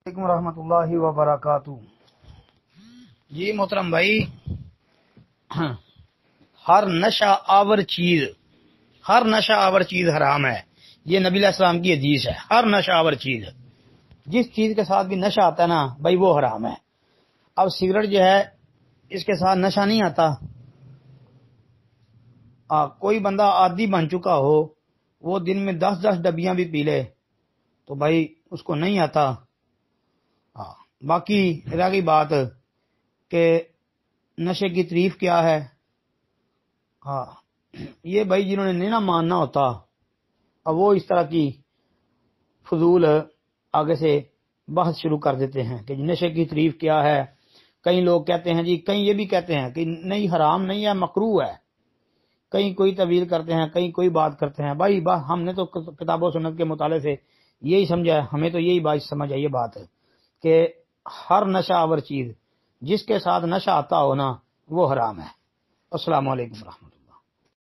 علیکم ورحمۃ اللہ وبرکاتہ۔ جی محترم بھائی، ہر نشہ آور چیز حرام ہے، یہ نبی علیہ السلام کی حدیث ہے۔ ہر نشہ آور چیز، جس چیز کے ساتھ بھی نشہ آتا ہے نا بھائی، وہ حرام ہے۔ اب سگریٹ جو ہے، اس کے ساتھ نشہ نہیں آتا۔ کوئی بندہ عادی بن چکا ہو، وہ دن میں 10 ڈبیاں بھی پی لے تو بھائی اس کو نہیں آتا۔ باقی رہ گئی بات کہ نشے کی تعریف کیا ہے، یہ بھائی جنہوں نے نہیں نہ ماننا ہوتا، اب وہ اس طرح کی فضول آگے سے بحث شروع کر دیتے ہیں کہ نشے کی تعریف کیا ہے۔ کئی لوگ کہتے ہیں جی، کئی یہ بھی کہتے ہیں کہ نہیں حرام نہیں ہے، مکروہ ہے۔ کئی کوئی طویل کرتے ہیں، کئی کوئی بات کرتے ہیں۔ بھائی ہم نے تو کتاب و سنت کے مطالعے سے یہی سمجھا ہے، ہمیں تو یہی بات سمجھ آئی، یہ بات ہے کہ ہر نشہ آور چیز جس کے ساتھ نشہ آتا ہو نا، وہ حرام ہے۔ السلام علیکم ورحمۃ اللہ۔